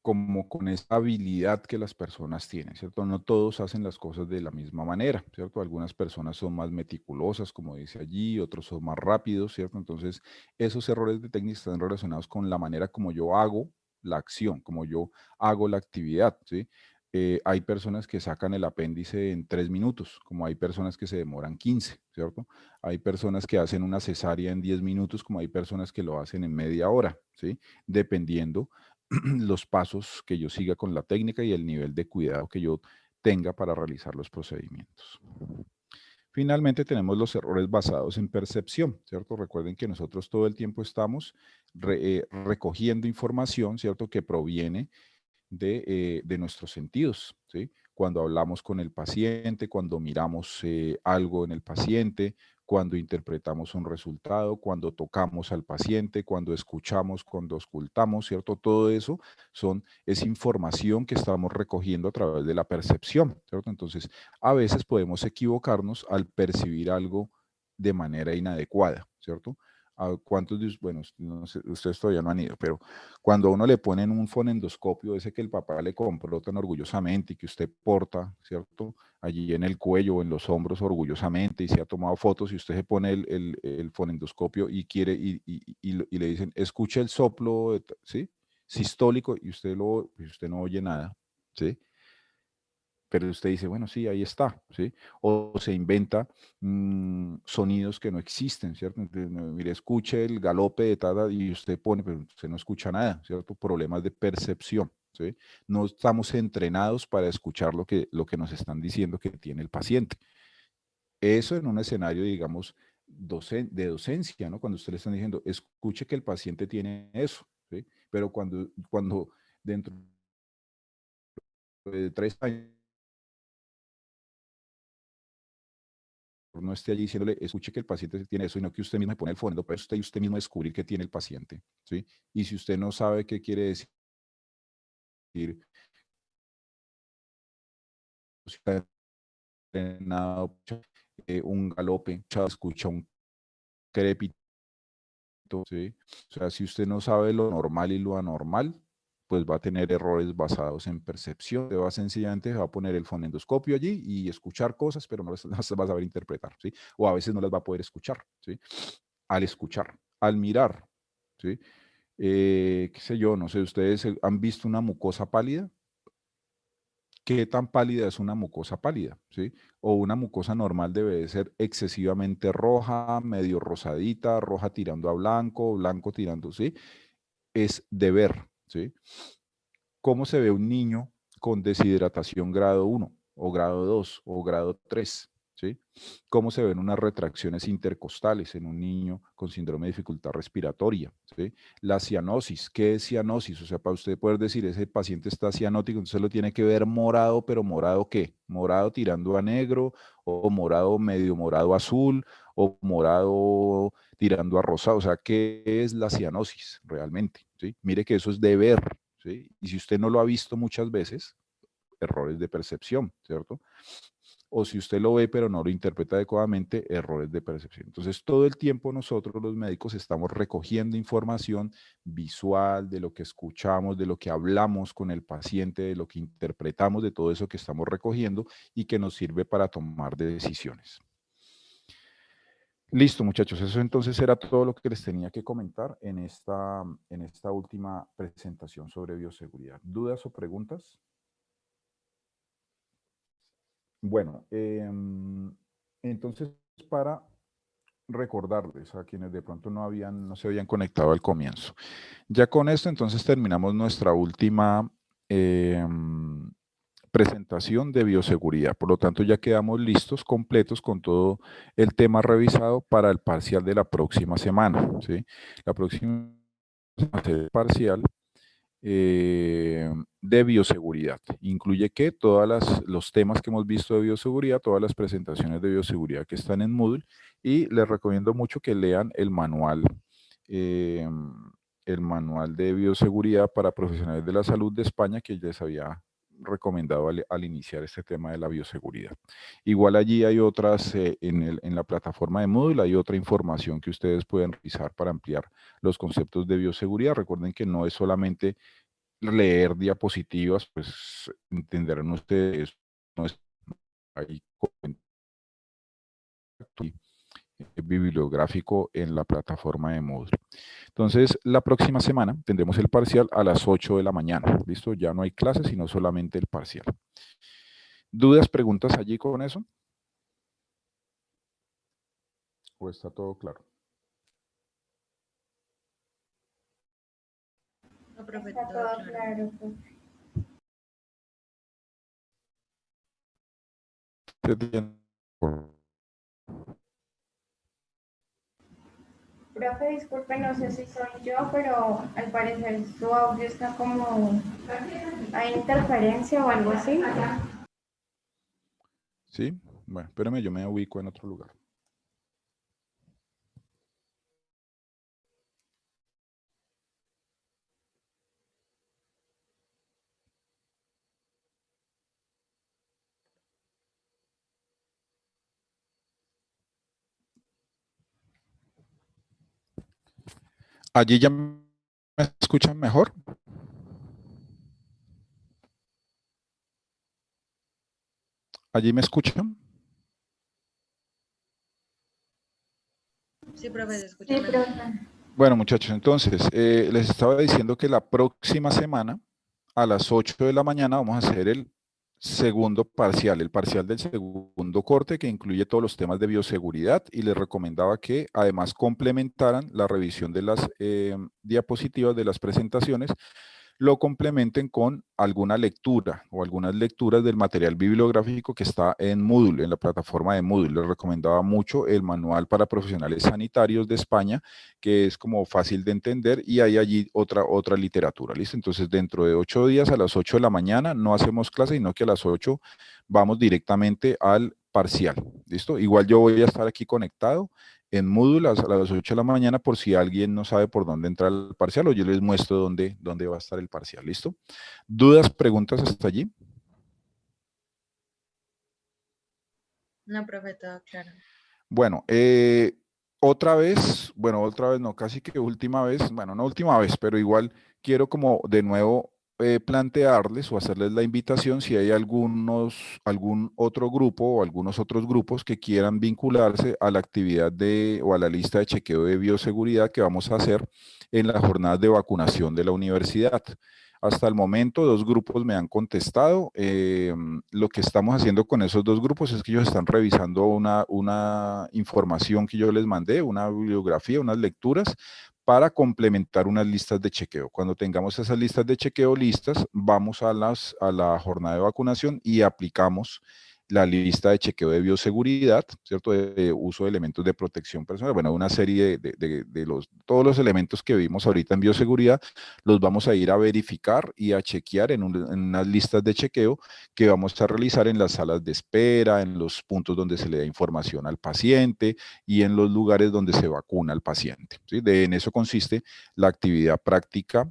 como con esa habilidad que las personas tienen, ¿cierto? No todos hacen las cosas de la misma manera, ¿cierto? Algunas personas son más meticulosas, como dice allí, otros son más rápidos, ¿cierto? Entonces, esos errores de técnica están relacionados con la manera como yo hago la acción, como yo hago la actividad, ¿sí? Hay personas que sacan el apéndice en 3 minutos, como hay personas que se demoran 15, ¿cierto? Hay personas que hacen una cesárea en 10 minutos, como hay personas que lo hacen en media hora, ¿sí? Dependiendo los pasos que yo siga con la técnica y el nivel de cuidado que yo tenga para realizar los procedimientos. Finalmente tenemos los errores basados en percepción, ¿cierto? Recuerden que nosotros todo el tiempo estamos recogiendo información, ¿cierto? Que proviene de nuestros sentidos, ¿sí? Cuando hablamos con el paciente, cuando miramos algo en el paciente, cuando interpretamos un resultado, cuando tocamos al paciente, cuando escuchamos, cuando escultamos, ¿cierto? Todo eso es información que estamos recogiendo a través de la percepción, ¿cierto? Entonces, a veces podemos equivocarnos al percibir algo de manera inadecuada, ¿cierto? ¿A cuántos de bueno, no sé, ustedes todavía no han ido, pero cuando a uno le ponen un fonendoscopio, ese que el papá le compró tan orgullosamente y que usted porta, ¿cierto? Allí en el cuello o en los hombros orgullosamente y se ha tomado fotos y usted se pone el fonendoscopio y quiere y le dicen, escuche el soplo, ¿sí? Sistólico y pues usted no oye nada, ¿sí? Pero usted dice, bueno, sí, ahí está, ¿sí? O se inventa sonidos que no existen, ¿cierto? Entonces, no, mire, escuche el galope de tada y usted pone, pero usted no escucha nada, ¿cierto? Problemas de percepción, ¿sí? No estamos entrenados para escuchar lo que nos están diciendo que tiene el paciente. Eso en un escenario, digamos, de docencia, ¿no? Cuando usted le están diciendo, escuche que el paciente tiene eso, ¿sí? Pero cuando dentro de 3 años no esté allí diciéndole, escuche que el paciente tiene eso, sino que usted mismo pone el fondo, pero usted mismo descubrir qué tiene el paciente, ¿sí? Y si usted no sabe qué quiere decir, si está entrenado, un galope, escucha un crepito, ¿sí? O sea, si usted no sabe lo normal y lo anormal, pues va a tener errores basados en percepción. Usted va sencillamente va a poner el fonendoscopio allí y escuchar cosas, pero no las va a saber interpretar, ¿sí? O a veces no las va a poder escuchar, ¿sí? Al escuchar, al mirar, ¿sí? Qué sé yo, no sé, ¿ustedes han visto una mucosa pálida? ¿Qué tan pálida es una mucosa pálida? ¿Sí? O una mucosa normal debe de ser excesivamente roja, medio rosadita, roja tirando a blanco, blanco tirando, ¿sí? Es de ver, ¿sí? ¿Cómo se ve un niño con deshidratación grado 1 o grado 2 o grado 3? ¿sí? Cómo se ven unas retracciones intercostales en un niño con síndrome de dificultad respiratoria, ¿sí? La cianosis, ¿qué es cianosis? O sea, para usted poder decir, ese paciente está cianótico, entonces lo tiene que ver morado, pero ¿morado qué? Morado tirando a negro, o morado medio morado azul, o morado tirando a rosado. O sea, ¿qué es la cianosis realmente? ¿Sí? Mire que eso es de ver, ¿sí? Y si usted no lo ha visto muchas veces, errores de percepción, ¿cierto? O si usted lo ve pero no lo interpreta adecuadamente, errores de percepción. Entonces, todo el tiempo nosotros los médicos estamos recogiendo información visual de lo que escuchamos, de lo que hablamos con el paciente, de lo que interpretamos, de todo eso que estamos recogiendo y que nos sirve para tomar decisiones. Listo, muchachos, eso entonces era todo lo que les tenía que comentar en esta última presentación sobre bioseguridad. ¿Dudas o preguntas? Bueno, entonces para recordarles a quienes de pronto no se habían conectado al comienzo. Ya con esto entonces terminamos nuestra última presentación de bioseguridad. Por lo tanto, ya quedamos listos, completos con todo el tema revisado para el parcial de la próxima semana, ¿sí? La próxima semana va a ser el parcial de bioseguridad. Incluye que todos los temas que hemos visto de bioseguridad, todas las presentaciones de bioseguridad que están en Moodle, y les recomiendo mucho que lean eh, el manual de bioseguridad para profesionales de la salud de España que les había recomendado al iniciar este tema de la bioseguridad. Igual allí hay otras, en la plataforma de Moodle hay otra información que ustedes pueden revisar para ampliar los conceptos de bioseguridad. Recuerden que no es solamente leer diapositivas, pues entenderán ustedes, no es ahí bibliográfico en la plataforma de Moodle. Entonces, la próxima semana tendremos el parcial a las 8 de la mañana. ¿Listo? Ya no hay clases, sino solamente el parcial. ¿Dudas, preguntas allí con eso? ¿O está todo claro? No, profe, Está todo todo claro. claro, profe. ¿Usted tiene- Profe, disculpe, no sé si soy yo, pero al parecer su audio está como... ¿Hay interferencia o algo así? ¿Sí? Bueno, espérame, yo me ubico en otro lugar. ¿Allí ya me escuchan mejor? ¿Allí me escuchan? Sí, profe, se escucha Sí, mejor. profe. Bueno, muchachos, entonces, les estaba diciendo que la próxima semana, a las 8 de la mañana, vamos a hacer el segundo parcial, el parcial del segundo corte, que incluye todos los temas de bioseguridad, y les recomendaba que además complementaran la revisión de las diapositivas de las presentaciones, lo complementen con alguna lectura o algunas lecturas del material bibliográfico que está en Moodle, en la plataforma de Moodle. Les recomendaba mucho el manual para profesionales sanitarios de España, que es como fácil de entender, y hay allí otra literatura, ¿listo? Entonces, dentro de 8 días, a las 8 de la mañana, no hacemos clase, sino que a las 8 vamos directamente al parcial, ¿listo? Igual yo voy a estar aquí conectado en Moodle a las 8 de la mañana por si alguien no sabe por dónde entrar al parcial, o yo les muestro dónde va a estar el parcial, ¿listo? ¿Dudas, preguntas hasta allí? No, profe, todo claro. Bueno, otra vez no, casi que última vez, bueno, no última vez, pero igual quiero como de nuevo plantearles o hacerles la invitación si hay algún otro grupo o algunos otros grupos que quieran vincularse a la actividad o a la lista de chequeo de bioseguridad que vamos a hacer en las jornadas de vacunación de la universidad. Hasta el momento, 2 grupos me han contestado. Lo que estamos haciendo con esos 2 grupos es que ellos están revisando una información que yo les mandé, una bibliografía, unas lecturas, para complementar unas listas de chequeo. Cuando tengamos esas listas de chequeo listas, vamos a la jornada de vacunación y aplicamos la lista de chequeo de bioseguridad, ¿cierto? De uso de elementos de protección personal. Bueno, una serie todos los elementos que vimos ahorita en bioseguridad, los vamos a ir a verificar y a chequear en unas listas de chequeo que vamos a realizar en las salas de espera, en los puntos donde se le da información al paciente y en los lugares donde se vacuna al paciente, ¿sí? En eso consiste la actividad práctica,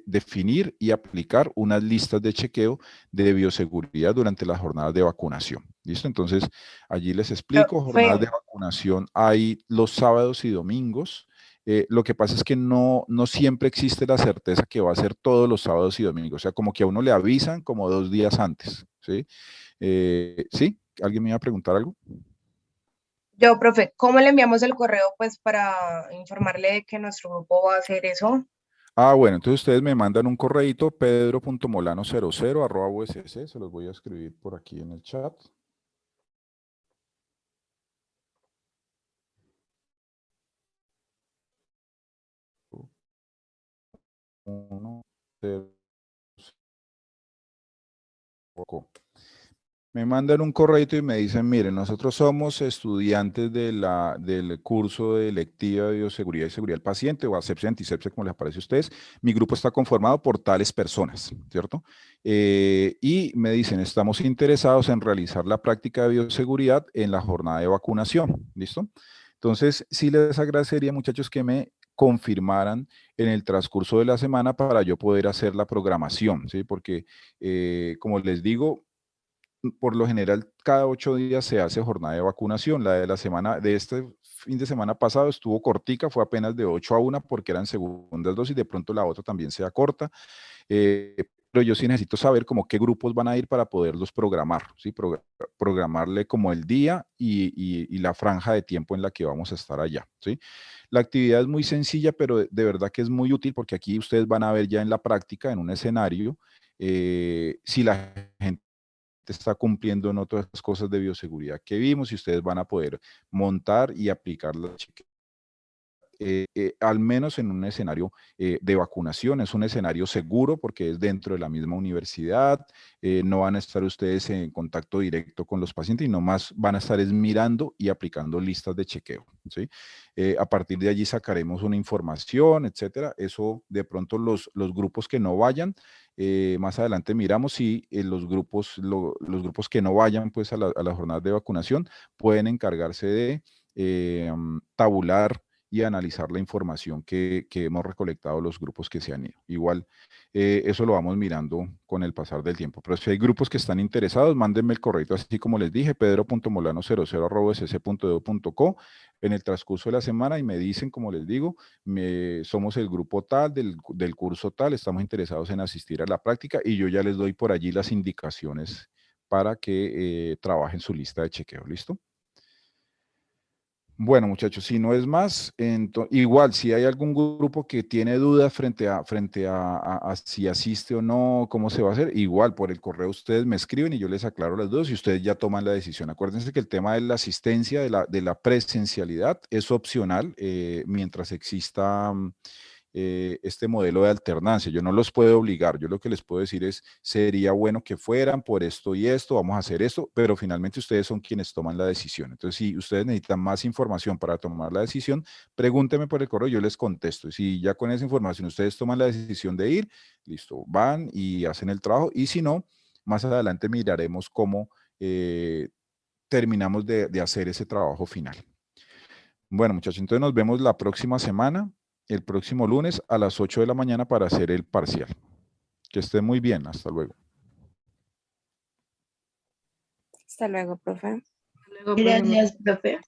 definir y aplicar unas listas de chequeo de bioseguridad durante las jornadas de vacunación. ¿Listo? Entonces, allí les explico, jornadas de vacunación hay los sábados y domingos. Lo que pasa es que no siempre existe la certeza que va a ser todos los sábados y domingos. O sea, como que a uno le avisan como 2 días antes. ¿Sí? ¿Sí? ¿Alguien me iba a preguntar algo? Yo, profe, ¿cómo le enviamos el correo pues para informarle de que nuestro grupo va a hacer eso? Ah, bueno, entonces ustedes me mandan un correíto, pedro.molano00@usc, se los voy a escribir por aquí en el chat. Me mandan un correíto y me dicen, miren, nosotros somos estudiantes del curso de electiva de bioseguridad y seguridad del paciente, o asepsia, antisepsia, como les parece a ustedes. Mi grupo está conformado por tales personas, ¿cierto? Y me dicen, estamos interesados en realizar la práctica de bioseguridad en la jornada de vacunación, ¿listo? Entonces, sí les agradecería, muchachos, que me confirmaran en el transcurso de la semana para yo poder hacer la programación, ¿sí? Porque, como les digo, por lo general, cada 8 días se hace jornada de vacunación. La de este fin de semana pasado estuvo cortica, fue apenas de 8 a 1 porque eran segundas dosis, de pronto la otra también sea corta. Pero yo sí necesito saber como qué grupos van a ir para poderlos programar, ¿sí? Programarle como el día y la franja de tiempo en la que vamos a estar allá, ¿sí? La actividad es muy sencilla, pero de verdad que es muy útil porque aquí ustedes van a ver ya en la práctica, en un escenario, si la gente está cumpliendo en otras cosas de bioseguridad que vimos y ustedes van a poder montar y aplicar la al menos en un escenario de vacunación. Es un escenario seguro porque es dentro de la misma universidad, no van a estar ustedes en contacto directo con los pacientes y nomás van a estar mirando y aplicando listas de chequeo, ¿sí? A partir de allí sacaremos una información, etcétera. Eso de pronto los grupos que no vayan, más adelante miramos si los grupos que no vayan pues a las jornadas de vacunación pueden encargarse de tabular y analizar la información que hemos recolectado los grupos que se han ido. Igual, eso lo vamos mirando con el pasar del tiempo. Pero si hay grupos que están interesados, mándenme el correo, así como les dije, pedro.molano00@ss.edu.co en el transcurso de la semana y me dicen, como les digo, somos el grupo tal, del curso tal, estamos interesados en asistir a la práctica y yo ya les doy por allí las indicaciones para que trabajen su lista de chequeo. ¿Listo? Bueno, muchachos, si no es más, igual, si hay algún grupo que tiene dudas frente a si asiste o no, cómo se va a hacer, igual por el correo ustedes me escriben y yo les aclaro las dudas y ustedes ya toman la decisión. Acuérdense que el tema de la asistencia, de la presencialidad, es opcional mientras exista este modelo de alternancia. Yo no los puedo obligar, yo lo que les puedo decir es, sería bueno que fueran por esto y esto, vamos a hacer esto, pero finalmente ustedes son quienes toman la decisión. Entonces, si ustedes necesitan más información para tomar la decisión, pregúntenme por el correo, yo les contesto. Y si ya con esa información ustedes toman la decisión de ir, listo, van y hacen el trabajo. Y si no, más adelante miraremos cómo terminamos de hacer ese trabajo final. Bueno, muchachos, entonces nos vemos la próxima semana, el próximo lunes a las 8 de la mañana para hacer el parcial. Que estén muy bien, hasta luego. Hasta luego, profe. Luego, Gracias, profe.